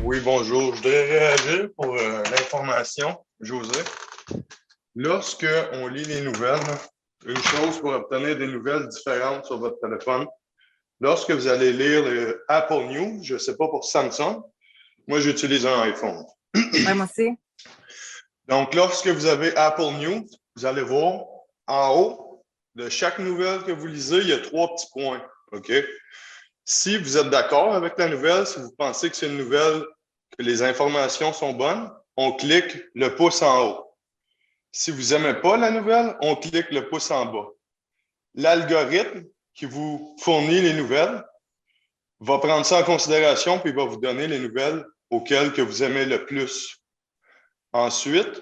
Oui, bonjour. Je voudrais réagir pour l'information, José. Lorsque on lit les nouvelles, une chose pour obtenir des nouvelles différentes sur votre téléphone, lorsque vous allez lire le Apple News, je ne sais pas pour Samsung, moi j'utilise un iPhone. Ouais, moi aussi. Donc, lorsque vous avez Apple News, vous allez voir en haut de chaque nouvelle que vous lisez, il y a 3 petits points. OK? Si vous êtes d'accord avec la nouvelle, si vous pensez que c'est une nouvelle, que les informations sont bonnes, on clique le pouce en haut. Si vous n'aimez pas la nouvelle, on clique le pouce en bas. L'algorithme qui vous fournit les nouvelles va prendre ça en considération puis va vous donner les nouvelles auxquelles que vous aimez le plus. Ensuite,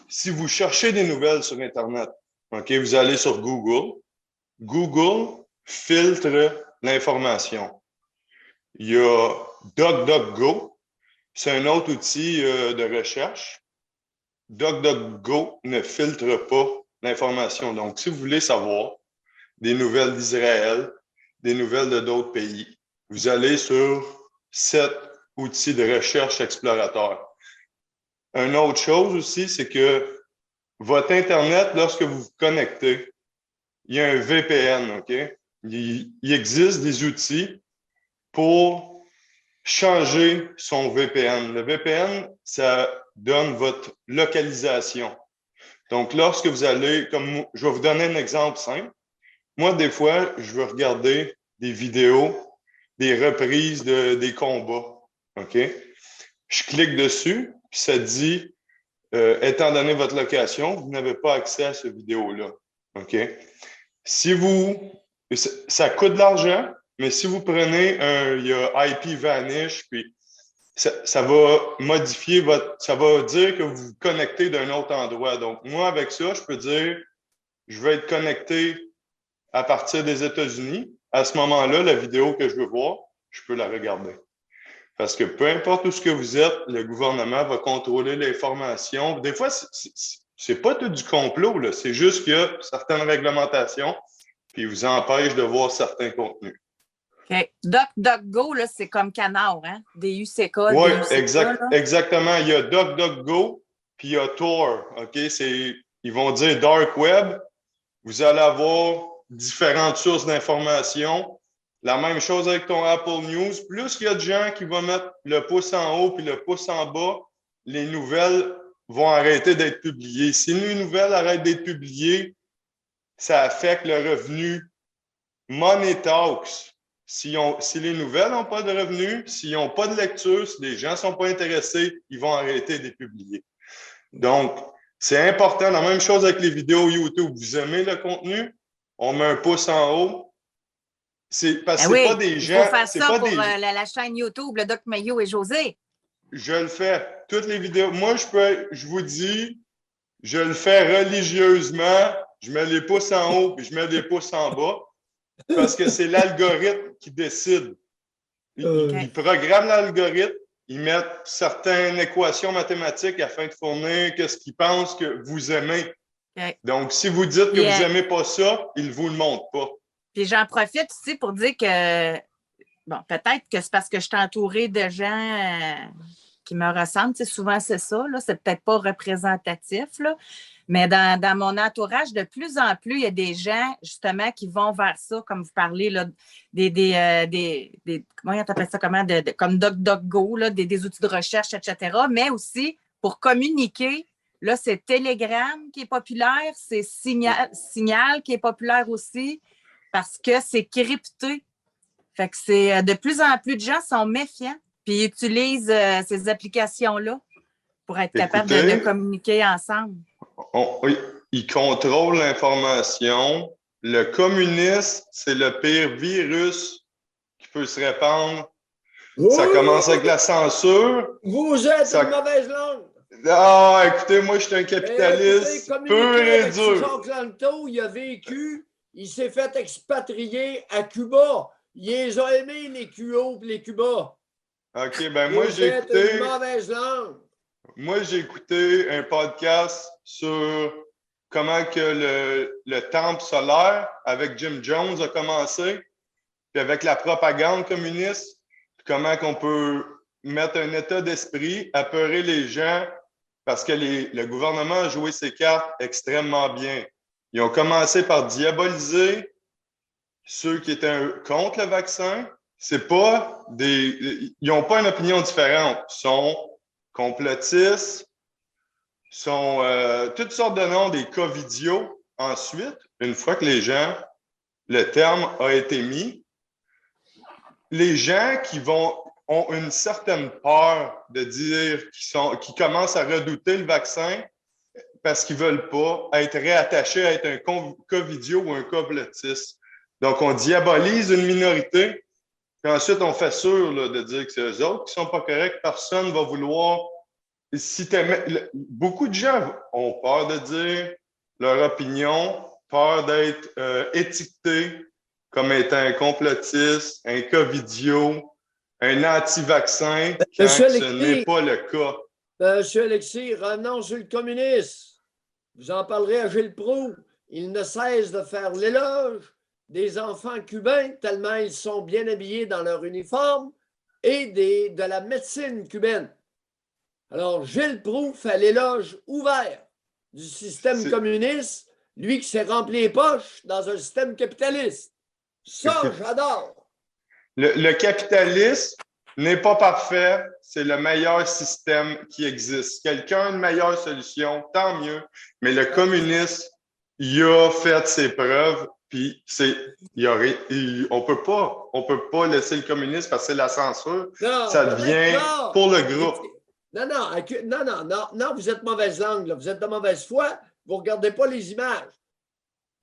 si vous cherchez des nouvelles sur Internet, OK, vous allez sur Google. Google filtre l'information. Il y a DuckDuckGo, c'est un autre outil de recherche. DuckDuckGo ne filtre pas l'information. Donc, si vous voulez savoir des nouvelles d'Israël, des nouvelles de d'autres pays, vous allez sur cet outil de recherche explorateur. Une autre chose aussi, c'est que votre Internet, lorsque vous vous connectez, il y a un VPN, OK? Il existe des outils pour changer son VPN. Le VPN, ça donne votre localisation. Donc, lorsque vous allez, comme je vais vous donner un exemple simple. Moi, des fois, je veux regarder des vidéos, des reprises des combats. OK? Je clique dessus, puis ça dit, étant donné votre location, vous n'avez pas accès à cette vidéo-là. OK? Si vous, ça coûte de l'argent, mais si vous prenez il y a IP Vanish, puis ça va modifier ça va dire que vous vous connectez d'un autre endroit. Donc, moi, avec ça, je peux dire, je vais être connecté à partir des États-Unis. À ce moment-là, la vidéo que je veux voir, je peux la regarder. Parce que peu importe où ce que vous êtes, le gouvernement va contrôler l'information. Des fois, c'est pas tout du complot, là. C'est juste qu'il y a certaines réglementations qui vous empêchent de voir certains contenus. OK. DuckDuckGo, là, c'est comme canard, hein? DUCK, Oui, DUCK. exactement. Il y a DuckDuckGo, puis il y a Tor. OK? Ils vont dire Dark Web. Vous allez avoir différentes sources d'informations. La même chose avec ton Apple News. Plus il y a de gens qui vont mettre le pouce en haut puis le pouce en bas, les nouvelles vont arrêter d'être publiées. Si les nouvelles arrêtent d'être publiées, ça affecte le revenu Money Talks. Si les nouvelles n'ont pas de revenus, s'ils n'ont pas de lecture, si les gens ne sont pas intéressés, ils vont arrêter de les publier. Donc, c'est important. La même chose avec les vidéos YouTube. Vous aimez le contenu, on met un pouce en haut. Parce que c'est pas des gens. Il faut faire ça pour la chaîne YouTube, le Doc Mayo et José. Je le fais. Toutes les vidéos. Moi, je vous dis, je le fais religieusement. Je mets les pouces en haut puis je mets des pouces en bas parce que c'est l'algorithme qui décide. Il programme l'algorithme, ils mettent certaines équations mathématiques afin de fournir ce qu'ils pensent que vous aimez. Okay. Donc, si vous dites que vous n'aimez pas ça, ils ne vous le montrent pas. Puis j'en profite aussi pour dire que, bon, peut-être que c'est parce que je suis entourée de gens qui me ressemblent. Tu sais, souvent, c'est ça. Là, c'est peut-être pas représentatif, là. Mais dans mon entourage, de plus en plus, il y a des gens, justement, qui vont vers ça, comme vous parlez, là, comment on appelle ça, comme DuckDuckGo, là, des outils de recherche, etc. Mais aussi, pour communiquer, là, c'est Telegram qui est populaire, c'est Signal qui est populaire aussi, parce que c'est crypté. Fait que c'est de plus en plus de gens sont méfiants, puis utilisent ces applications-là pour être capables de communiquer ensemble. Ils contrôlent l'information. Le communisme, c'est le pire virus qui peut se répandre. Ça commence avec la censure. Vous êtes une mauvaise langue. Ah, écoutez, moi, je suis un capitaliste pur et dur. Jean-Claude, il a vécu, il s'est fait expatrier à Cuba. Il les a aimés, les QO et les Cuba. OK, ben moi, j'ai écouté... une mauvaise langue. Moi, j'ai écouté un podcast sur comment que le temple solaire avec Jim Jones a commencé, puis avec la propagande communiste, comment qu'on peut mettre un état d'esprit, apeurer les gens, parce que le gouvernement a joué ses cartes extrêmement bien. Ils ont commencé par diaboliser ceux qui étaient contre le vaccin. C'est pas ils n'ont pas une opinion différente. Ils sont complotistes, sont toutes sortes de noms des covidios. Ensuite, une fois que le terme a été mis, les gens qui ont une certaine peur de dire qu'ils commencent à redouter le vaccin parce qu'ils ne veulent pas être réattachés à être un covidio ou un complotiste. Donc, on diabolise une minorité, puis ensuite, on fait sûr là, de dire que c'est eux autres qui ne sont pas corrects. Personne ne va vouloir. Beaucoup de gens ont peur de dire leur opinion, peur d'être étiquetés comme étant un complotiste, un covidio, un anti-vaccin, quand ce n'est pas le cas. Monsieur Alexis, revenons sur le communisme. Vous en parlerez à Gilles Proulx. Il ne cesse de faire l'éloge des enfants cubains, tellement ils sont bien habillés dans leur uniforme, et de la médecine cubaine. Alors, Gilles Proulx fait l'éloge ouvert du système communiste, lui qui s'est rempli les poches dans un système capitaliste. Ça, j'adore. Le capitalisme n'est pas parfait, c'est le meilleur système qui existe. Quelqu'un a une meilleure solution, tant mieux. Mais le communisme, il a fait ses preuves, puis on peut pas laisser le communisme parce que c'est la censure. Non, ça devient pour le groupe. Non, vous êtes mauvaise langue, là. Vous êtes de mauvaise foi, vous ne regardez pas les images.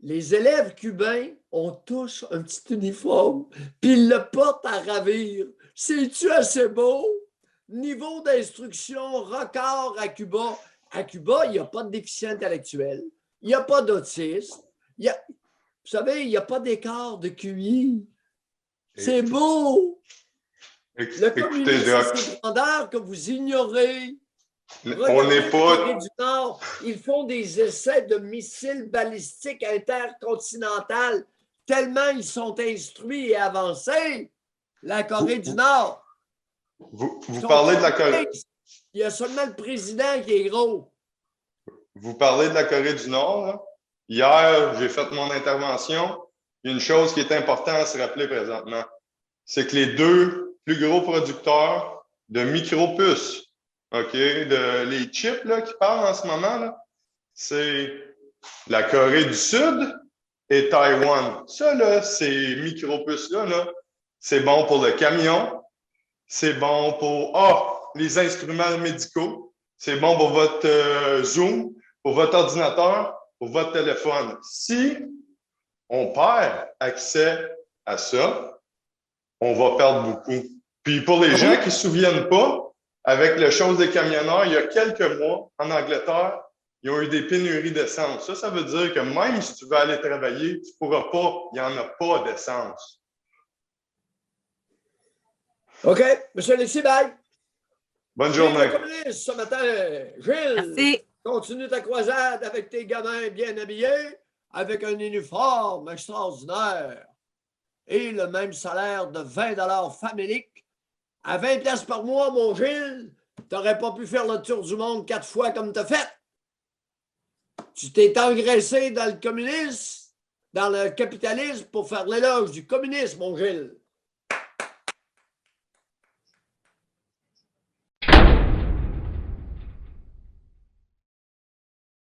Les élèves cubains ont tous un petit uniforme, puis ils le portent à ravir. C'est-tu assez beau? Niveau d'instruction record à Cuba. À Cuba, il n'y a pas de déficient intellectuel, il n'y a pas d'autisme, vous savez, il n'y a pas d'écart de QI. C'est beau! Le communisme, c'est une grandeur que vous ignorez. On n'est pas. Corée du Nord, ils font des essais de missiles balistiques intercontinentaux tellement ils sont instruits et avancés. La Corée du Nord. Vous parlez de la Corée. Il y a seulement le président qui est gros. Vous parlez de la Corée du Nord. Là. Hier, j'ai fait mon intervention. Il y a une chose qui est importante à se rappeler présentement. C'est que les deux plus gros producteurs de micro-puces, OK, les chips là, qui parlent en ce moment, là, c'est la Corée du Sud et Taïwan. Ça, là, ces micro-puces-là, là, c'est bon pour le camion, c'est bon pour les instruments médicaux, c'est bon pour votre Zoom, pour votre ordinateur, pour votre téléphone. Si on perd accès à ça, on va perdre beaucoup. Puis pour les gens qui ne se souviennent pas, avec le chose des camionneurs, il y a quelques mois, en Angleterre, ils ont eu des pénuries d'essence. Ça veut dire que même si tu veux aller travailler, tu ne pourras pas, il n'y en a pas d'essence. OK. Monsieur Alexis, bye. Bonne journée. Ce matin, Gilles, merci. Continue ta croisade avec tes gamins bien habillés, avec un uniforme extraordinaire et le même salaire de 20 $ famélique. À 20 $ par mois, mon Gilles, tu n'aurais pas pu faire le tour du monde 4 fois comme tu as fait. Tu t'es engraissé dans le communisme, dans le capitalisme pour faire l'éloge du communisme, mon Gilles.